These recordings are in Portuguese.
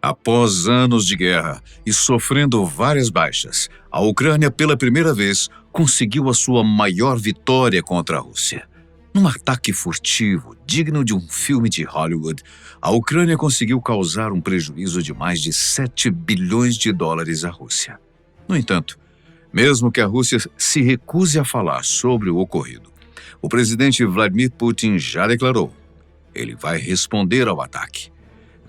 Após anos de guerra e sofrendo várias baixas, a Ucrânia pela primeira vez conseguiu a sua maior vitória contra a Rússia. Num ataque furtivo, digno de um filme de Hollywood, a Ucrânia conseguiu causar um prejuízo de mais de 7 bilhões de dólares à Rússia. No entanto, mesmo que a Rússia se recuse a falar sobre o ocorrido, o presidente Vladimir Putin já declarou: ele vai responder ao ataque.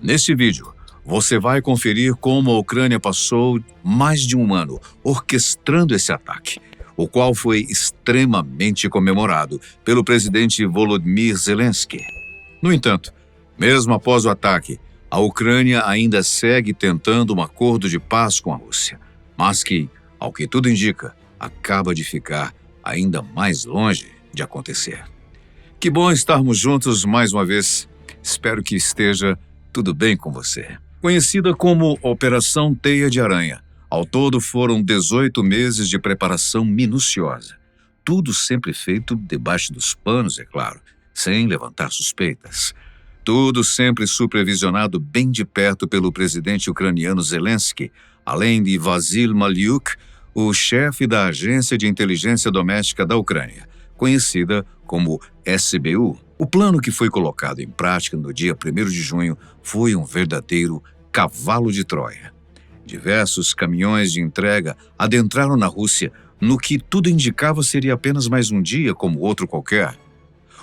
Neste vídeo, você vai conferir como a Ucrânia passou mais de um ano orquestrando esse ataque, o qual foi extremamente comemorado pelo presidente Volodymyr Zelensky. No entanto, mesmo após o ataque, a Ucrânia ainda segue tentando um acordo de paz com a Rússia, mas que, ao que tudo indica, acaba de ficar ainda mais longe de acontecer. Que bom estarmos juntos mais uma vez. Espero que esteja tudo bem com você. Conhecida como Operação Teia de Aranha, ao todo foram 18 meses de preparação minuciosa. Tudo sempre feito debaixo dos panos, é claro, sem levantar suspeitas. Tudo sempre supervisionado bem de perto pelo presidente ucraniano Zelensky, além de Vasil Maliuk, o chefe da Agência de Inteligência Doméstica da Ucrânia, conhecida como SBU. O plano que foi colocado em prática no dia 1º de junho foi um verdadeiro cavalo de Troia. Diversos caminhões de entrega adentraram na Rússia, no que tudo indicava seria apenas mais um dia como outro qualquer.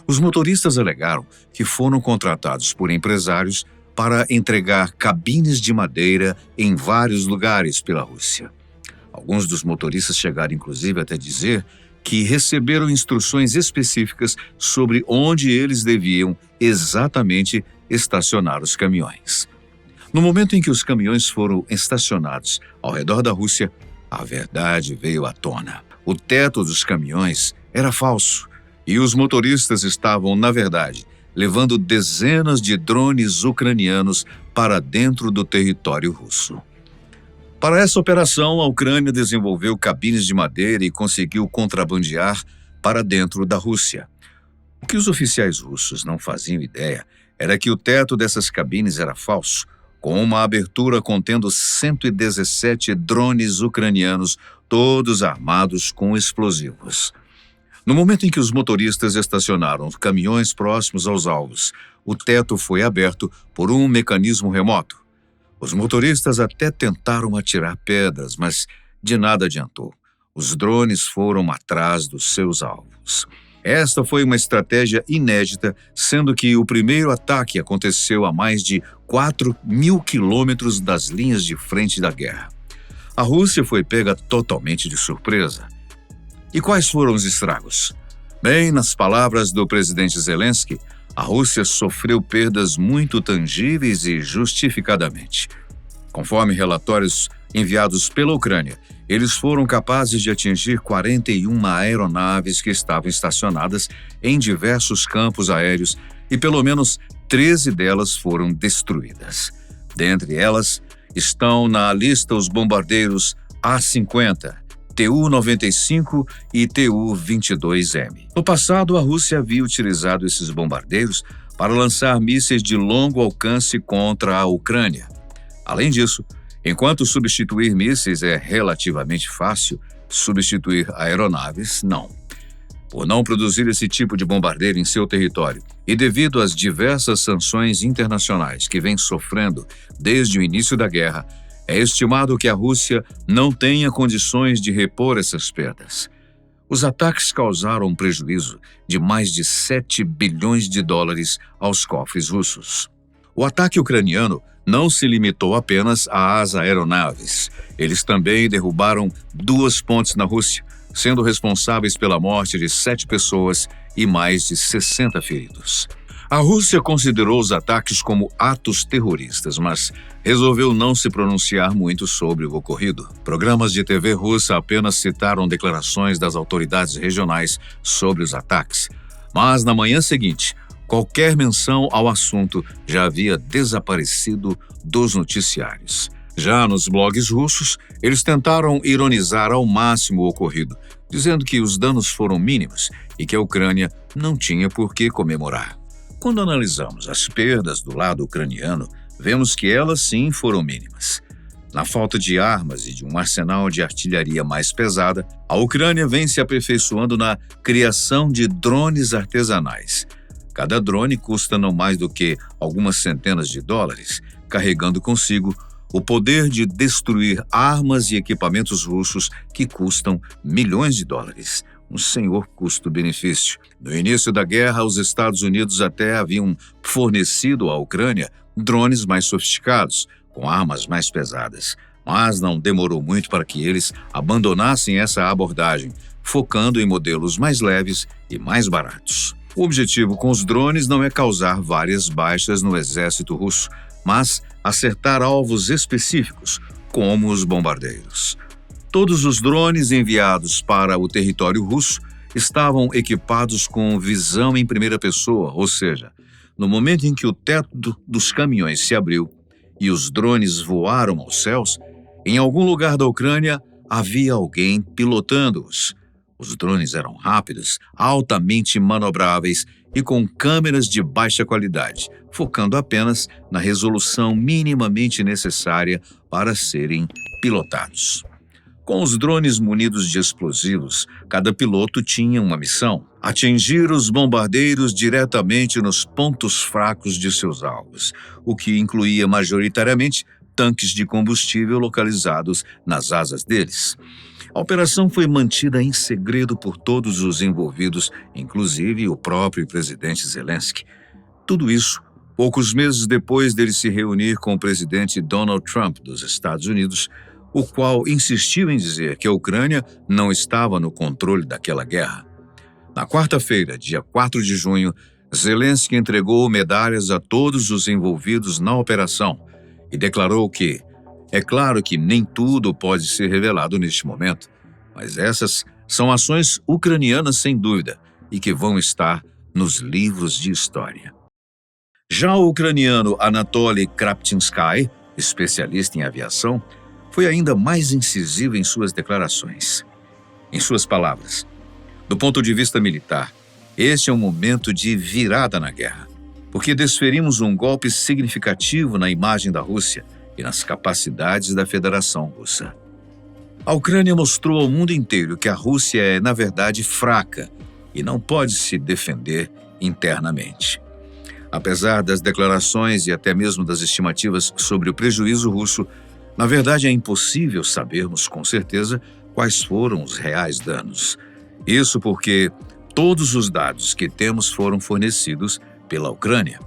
Os motoristas alegaram que foram contratados por empresários para entregar cabines de madeira em vários lugares pela Rússia. Alguns dos motoristas chegaram inclusive até dizer que receberam instruções específicas sobre onde eles deviam exatamente estacionar os caminhões. No momento em que os caminhões foram estacionados ao redor da Rússia, a verdade veio à tona. O teto dos caminhões era falso e os motoristas estavam, na verdade, levando dezenas de drones ucranianos para dentro do território russo. Para essa operação, a Ucrânia desenvolveu cabines de madeira e conseguiu contrabandear para dentro da Rússia. O que os oficiais russos não faziam ideia era que o teto dessas cabines era falso, com uma abertura contendo 117 drones ucranianos, todos armados com explosivos. No momento em que os motoristas estacionaram os caminhões próximos aos alvos, o teto foi aberto por um mecanismo remoto. Os motoristas até tentaram atirar pedras, mas de nada adiantou. Os drones foram atrás dos seus alvos. Esta foi uma estratégia inédita, sendo que o primeiro ataque aconteceu a mais de 4.000 quilômetros das linhas de frente da guerra. A Rússia foi pega totalmente de surpresa. E quais foram os estragos? Bem, nas palavras do presidente Zelensky, a Rússia sofreu perdas muito tangíveis e justificadamente. Conforme relatórios enviados pela Ucrânia, eles foram capazes de atingir 41 aeronaves que estavam estacionadas em diversos campos aéreos e pelo menos 13 delas foram destruídas. Dentre elas estão na lista os bombardeiros A-50, Tu-95 e Tu-22M. No passado, a Rússia havia utilizado esses bombardeiros para lançar mísseis de longo alcance contra a Ucrânia. Além disso, enquanto substituir mísseis é relativamente fácil, substituir aeronaves não. Por não produzir esse tipo de bombardeiro em seu território e devido às diversas sanções internacionais que vem sofrendo desde o início da guerra, é estimado que a Rússia não tenha condições de repor essas perdas. Os ataques causaram um prejuízo de mais de 7 bilhões de dólares aos cofres russos. O ataque ucraniano não se limitou apenas às aeronaves. Eles também derrubaram 2 pontes na Rússia, sendo responsáveis pela morte de 7 pessoas e mais de 60 feridos. A Rússia considerou os ataques como atos terroristas, mas resolveu não se pronunciar muito sobre o ocorrido. Programas de TV russa apenas citaram declarações das autoridades regionais sobre os ataques. Mas na manhã seguinte, qualquer menção ao assunto já havia desaparecido dos noticiários. Já nos blogs russos, eles tentaram ironizar ao máximo o ocorrido, dizendo que os danos foram mínimos e que a Ucrânia não tinha por que comemorar. Quando analisamos as perdas do lado ucraniano, vemos que elas sim foram mínimas. Na falta de armas e de um arsenal de artilharia mais pesada, a Ucrânia vem se aperfeiçoando na criação de drones artesanais. Cada drone custa não mais do que algumas centenas de dólares, carregando consigo o poder de destruir armas e equipamentos russos que custam milhões de dólares. Um senhor custo-benefício. No início da guerra, os Estados Unidos até haviam fornecido à Ucrânia drones mais sofisticados, com armas mais pesadas. Mas não demorou muito para que eles abandonassem essa abordagem, focando em modelos mais leves e mais baratos. O objetivo com os drones não é causar várias baixas no exército russo, mas acertar alvos específicos, como os bombardeiros. Todos os drones enviados para o território russo estavam equipados com visão em primeira pessoa, ou seja, no momento em que o teto dos caminhões se abriu e os drones voaram aos céus, em algum lugar da Ucrânia havia alguém pilotando-os. Os drones eram rápidos, altamente manobráveis e com câmeras de baixa qualidade, focando apenas na resolução minimamente necessária para serem pilotados. Com os drones munidos de explosivos, cada piloto tinha uma missão: atingir os bombardeiros diretamente nos pontos fracos de seus alvos, o que incluía majoritariamente tanques de combustível localizados nas asas deles. A operação foi mantida em segredo por todos os envolvidos, inclusive o próprio presidente Zelensky. Tudo isso poucos meses depois dele se reunir com o presidente Donald Trump dos Estados Unidos, o qual insistiu em dizer que a Ucrânia não estava no controle daquela guerra. Na quarta-feira, dia 4 de junho, Zelensky entregou medalhas a todos os envolvidos na operação e declarou que é claro que nem tudo pode ser revelado neste momento, mas essas são ações ucranianas sem dúvida e que vão estar nos livros de história. Já o ucraniano Anatoly Kraptinsky, especialista em aviação, foi ainda mais incisivo em suas declarações. Em suas palavras, do ponto de vista militar, este é um momento de virada na guerra, porque desferimos um golpe significativo na imagem da Rússia e nas capacidades da Federação Russa. A Ucrânia mostrou ao mundo inteiro que a Rússia é, na verdade, fraca e não pode se defender internamente. Apesar das declarações e até mesmo das estimativas sobre o prejuízo russo, na verdade é impossível sabermos com certeza quais foram os reais danos. Isso porque todos os dados que temos foram fornecidos pela Ucrânia.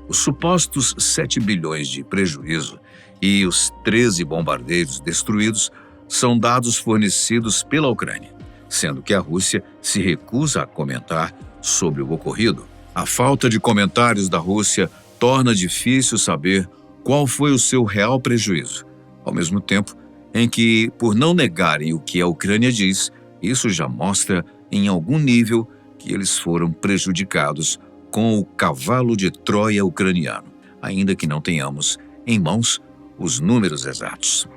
Os supostos 7 bilhões de prejuízo e os 13 bombardeiros destruídos são dados fornecidos pela Ucrânia, sendo que a Rússia se recusa a comentar sobre o ocorrido. A falta de comentários da Rússia torna difícil saber qual foi o seu real prejuízo, ao mesmo tempo em que, por não negarem o que a Ucrânia diz, isso já mostra, em algum nível, que eles foram prejudicados com o cavalo de Troia ucraniano, ainda que não tenhamos em mãos os números exatos.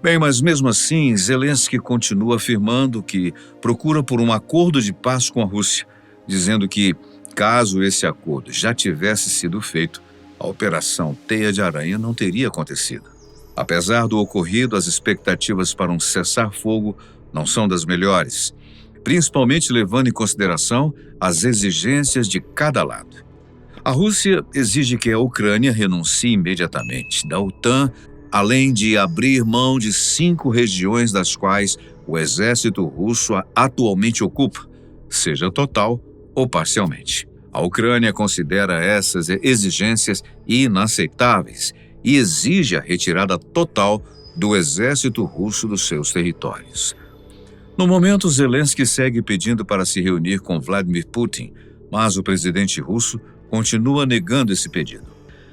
Bem, mas mesmo assim, Zelensky continua afirmando que procura por um acordo de paz com a Rússia, dizendo que, caso esse acordo já tivesse sido feito, a Operação Teia de Aranha não teria acontecido. Apesar do ocorrido, as expectativas para um cessar-fogo não são das melhores, principalmente levando em consideração as exigências de cada lado. A Rússia exige que a Ucrânia renuncie imediatamente da OTAN, além de abrir mão de 5 regiões das quais o exército russo atualmente ocupa, seja total ou parcialmente. A Ucrânia considera essas exigências inaceitáveis e exige a retirada total do exército russo dos seus territórios. No momento, Zelensky segue pedindo para se reunir com Vladimir Putin, mas o presidente russo continua negando esse pedido.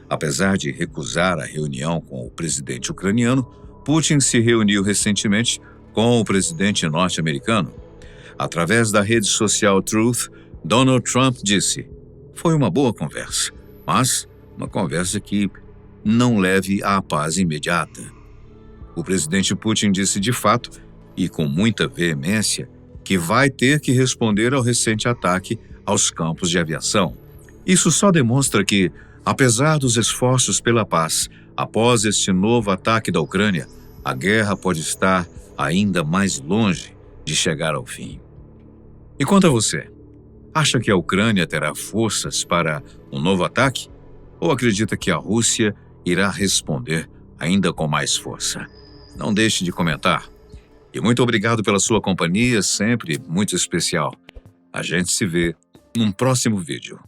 Apesar de recusar a reunião com o presidente ucraniano, Putin se reuniu recentemente com o presidente norte-americano. Através da rede social Truth, Donald Trump disse: "Foi uma boa conversa, mas uma conversa que não leve à paz imediata." O presidente Putin disse de fato, e com muita veemência, que vai ter que responder ao recente ataque aos campos de aviação. Isso só demonstra que Apesar dos esforços pela paz, após este novo ataque da Ucrânia, a guerra pode estar ainda mais longe de chegar ao fim. E quanto a você? Acha que a Ucrânia terá forças para um novo ataque? Ou acredita que a Rússia irá responder ainda com mais força? Não deixe de comentar. E muito obrigado pela sua companhia, sempre muito especial. A gente se vê num próximo vídeo.